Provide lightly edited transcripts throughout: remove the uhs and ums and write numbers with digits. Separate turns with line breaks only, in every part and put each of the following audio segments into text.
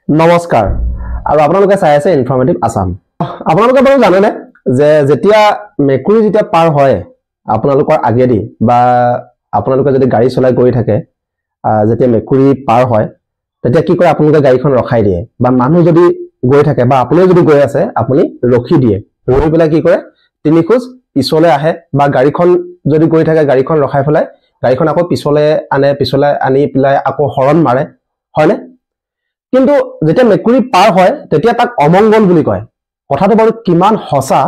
নমস্কাৰ আৰু আপোনালোকে চাই আছে ইনফৰমেটিভ আসাম আপোনালোকে বাৰু জানেনে যে যেতিয়া মেকুৰী যেতিয়া পাৰ হয় আপোনালোকৰ আগেদি বা আপোনালোকে যদি গাড়ী চলাই গৈ থাকে যেতিয়া মেকুৰী পাৰ হয় তেতিয়া কি কৰে আপোনালোকে গাড়ীখন ৰখাই দিয়ে বা মানুহ যদি গৈ থাকে বা আপুনি যদি গৈ আছে আপুনি ৰখি দিয়ে ৰখি পেলাই কি কৰে তিনি খোজ পিছলে আহে বা গাড়ীখন যদি গৈ থাকে গাড়ীখন ৰখাই ফেলাই গাড়ীখন আকৌ পিছলে আনি পেলাই আকৌ হৰণ মাৰে হয়নে কিন্তু যেতিয়া মেকুৰী পাৰ হয় তেতিয়া তাক অমংগল বুলি কয় কথাটো বাৰু কিমান হসা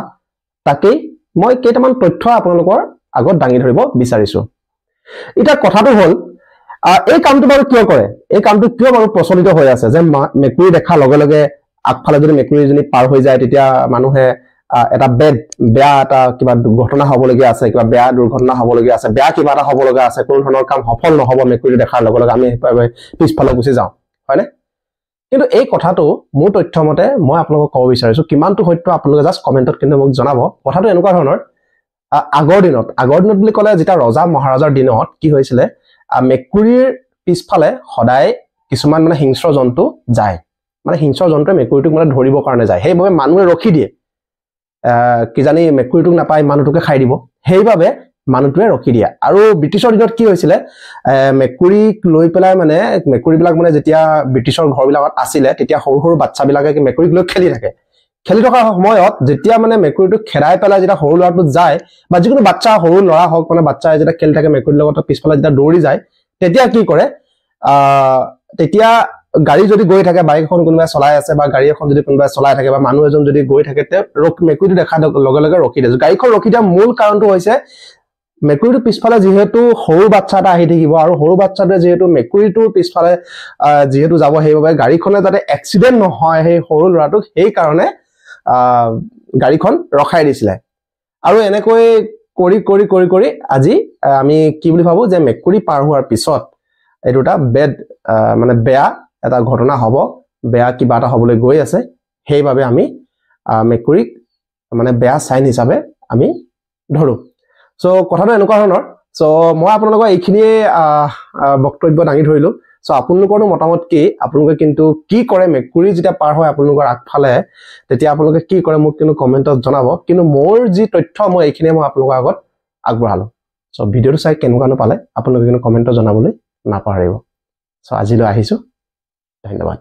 তাকেই মই কেইটামান তথ্য আপোনালোকৰ আগত দাঙি ধৰিব বিচাৰিছো এটা কথাটো হল এই কামটো বাৰু কিয় কৰে এই কামটো কিয় বাৰু প্ৰচলিত হৈ আছে যে মেকুৰী দেখা লগে লগে আগফালে যদি মেকুৰীজনী পাৰ হৈ যায় তেতিয়া মানুহে এটা বেয়া এটা কিবা দুৰ্ঘটনা হ'বলগীয়া আছে কিবা বেয়া দুৰ্ঘটনা হ'বলগীয়া আছে বেয়া কিবা এটা হ'ব লগা আছে কোনো ধৰণৰ কাম সফল নহব মেকুৰী দেখাৰ লগে লগে আমি পিছফালে গুচি যাওঁ হয়নে কিন্তু এই কথাটো মোৰ তথ্য মতে মই আপোনালোকক ক'ব বিচাৰিছো কিমানটো সত্য আপোনালোকে জাস্ট কমেন্টত কিন্তু মোক জনাব কথাটো এনেকুৱা ধৰণৰ আগৰ দিনত বুলি ক'লে যেতিয়া ৰজা মহাৰাজাৰ দিনত কি হৈছিল মেকুৰীৰ পিছফালে সদায় কিছুমান মানে হিংস্ৰ জন্তু যায় মানে হিংস্ৰ জন্তুৱে মেকুৰীটোক মানে ধৰিবৰ কাৰণে যায় সেইবাবে মানুহে ৰখি দিয়ে কি জানি মেকুৰীটোক নাপায় মানুহটোকে খাই দিব সেইবাবে মানুহটোৱে ৰখি দিয়ে আৰু ব্ৰিটিছৰ দিনত কি হৈছিল মেকুৰীক লৈ পেলাই মানে মেকুৰীবিলাক মানে যেতিয়া ব্ৰিটিছৰ ঘৰবিলাকত আছিল তেতিয়া সৰু সৰু বাচ্চাবিলাকে মেকুৰীক লৈ খেলি থকা সময়ত যেতিয়া মানে মেকুৰীটো খেৰাই পেলাই যেতিয়া সৰু ল'ৰাটো যায় বা যিকোনো বাচ্চা সৰু ল'ৰা হওক মানে বাচ্চাই যেতিয়া খেলি থাকে মেকুৰীৰ লগত পিছফালে যেতিয়া দৌৰি যায় তেতিয়া কি কৰে তেতিয়া গাড়ী যদি গৈ থাকে বাইক এখন কোনোবাই চলাই আছে বা গাড়ী এখন যদি কোনোবাই চলাই থাকে বা মানুহ এজন যদি গৈ থাকে তে মেকুৰীটো দেখা লগে লগে ৰখি দিয়ে গাড়ীখন ৰখি দিয়া মূল কাৰণটো হৈছে মেকুৰীটো পিছফালে যেহেতু সৰু বাচ্চা এটা আহি থাকিব আৰু সৰু বাচ্চাটোৱে যেহেতু মেকুৰীটোৰ পিছফালে যেহেতু যাব সেইবাবে গাড়ীখনে যাতে এক্সিডেন্ট নহয় সেই সৰু ল'ৰাটোক সেই কাৰণে গাড়ীখন ৰখাই দিছিলে আৰু এনেকৈ কৰি আজি আমি কি বুলি ভাবো যে মেকুৰী পাৰ হোৱাৰ পিছত এইটো এটা মানে বেয়া এটা ঘটনা হ'ব বেয়া কিবা এটা হ'বলৈ গৈ আছে সেইবাবে আমি মেকুৰীক মানে বেয়া সাইন হিচাপে আমি ধৰো সো কথাটো এনেকুৱা ধৰণৰ সো মই আপোনালোকৰ এইখিনিয়ে বক্তব্য দাঙি ধৰিলো সো আপোনালোকৰনো মতামত কি আপোনালোকে কিন্তু কি কৰে মেকুৰী যেতিয়া পাৰ হয় আপোনালোকৰ আগফালে তেতিয়া আপোনালোকে কি কৰে মোক কিন্তু কমেন্টত জনাব কিন্তু মোৰ যি তথ্য মই এইখিনিয়ে মই আপোনালোকৰ আগত আগবঢ়ালো সো ভিডিওটো চাই কেনেকুৱানো পালে আপোনালোকে কিন্তু কমেন্টত জনাবলৈ নাপাহৰিব সো আজিলৈ আহিছো ধন্যবাদ